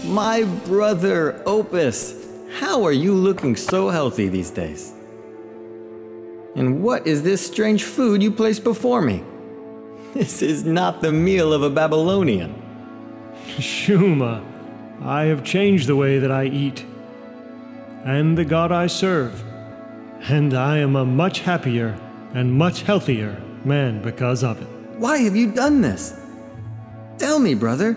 My brother, Opis, how are you looking so healthy these days? And what is this strange food you place before me? This is not the meal of a Babylonian. Shuma, I have changed the way that I eat, and the God I serve, and I am a much happier and much healthier man because of it. Why have you done this? Tell me, brother,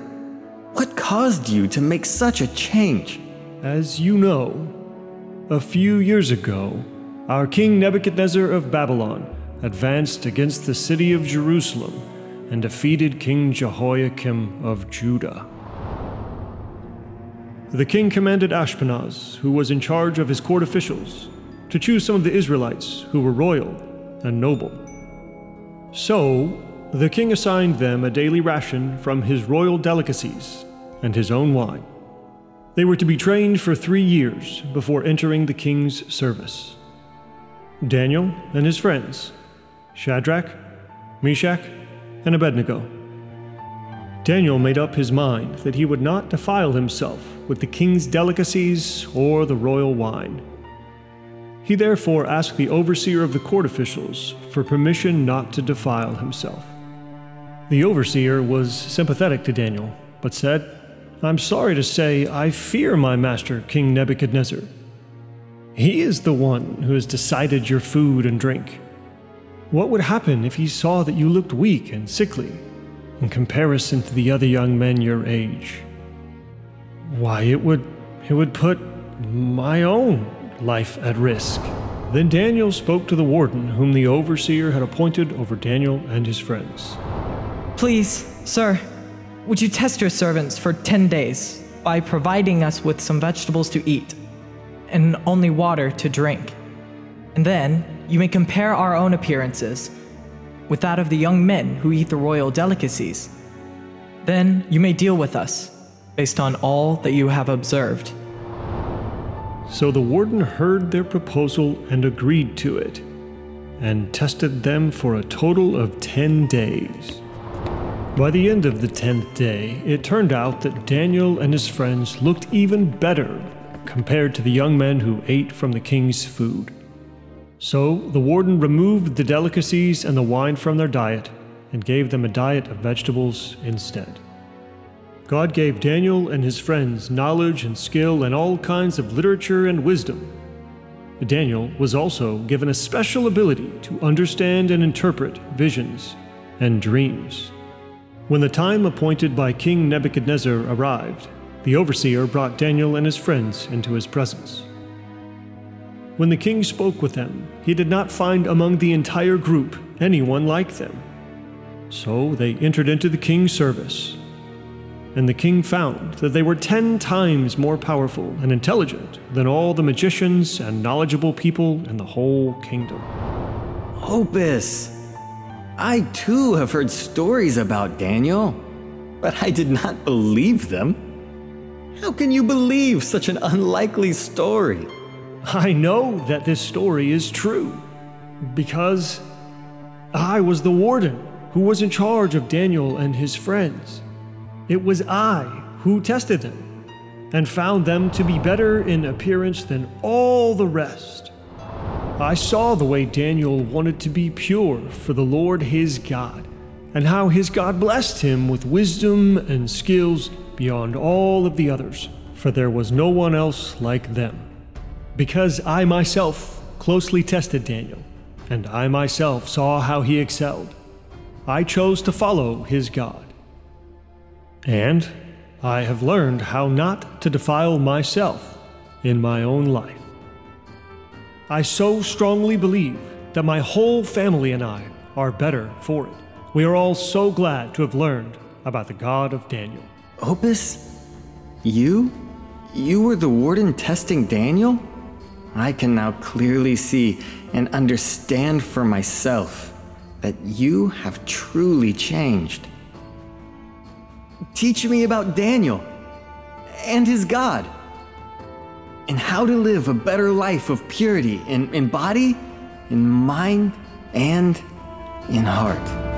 what caused you to make such a change? As you know, a few years ago, our king Nebuchadnezzar of Babylon advanced against the city of Jerusalem and defeated King Jehoiakim of Judah. The king commanded Ashpenaz, who was in charge of his court officials, to choose some of the Israelites who were royal and noble. So, the king assigned them a daily ration from his royal delicacies and his own wine. They were to be trained for 3 years before entering the king's service. Daniel and his friends, Shadrach, Meshach, and Abednego. Daniel made up his mind that he would not defile himself with the king's delicacies or the royal wine. He therefore asked the overseer of the court officials for permission not to defile himself. The overseer was sympathetic to Daniel, but said, "I'm sorry to say I fear my master, King Nebuchadnezzar. He is the one who has decided your food and drink. What would happen if he saw that you looked weak and sickly in comparison to the other young men your age? Why, it would put my own life at risk." Then Daniel spoke to the warden whom the overseer had appointed over Daniel and his friends. "Please, sir, would you test your servants for 10 days by providing us with some vegetables to eat and only water to drink? And then you may compare our own appearances with that of the young men who eat the royal delicacies. Then you may deal with us based on all that you have observed." So the warden heard their proposal and agreed to it, and tested them for a total of 10 days. By the end of the 10th day, it turned out that Daniel and his friends looked even better compared to the young men who ate from the king's food. So the warden removed the delicacies and the wine from their diet and gave them a diet of vegetables instead. God gave Daniel and his friends knowledge and skill in all kinds of literature and wisdom. Daniel was also given a special ability to understand and interpret visions and dreams. When the time appointed by King Nebuchadnezzar arrived, the overseer brought Daniel and his friends into his presence. When the king spoke with them, he did not find among the entire group anyone like them. So they entered into the king's service. And the king found that they were 10 times more powerful and intelligent than all the magicians and knowledgeable people in the whole kingdom. Opis, I too have heard stories about Daniel, but I did not believe them. How can you believe such an unlikely story? I know that this story is true, because I was the warden who was in charge of Daniel and his friends. It was I who tested them and found them to be better in appearance than all the rest. I saw the way Daniel wanted to be pure for the Lord his God, and how his God blessed him with wisdom and skills beyond all of the others, for there was no one else like them. Because I myself closely tested Daniel, and I myself saw how he excelled, I chose to follow his God. And I have learned how not to defile myself in my own life. I so strongly believe that my whole family and I are better for it. We are all so glad to have learned about the God of Daniel. Opis, you were the warden testing Daniel? I can now clearly see and understand for myself that you have truly changed. Teach me about Daniel and his God, and how to live a better life of purity in body, in mind, and in heart.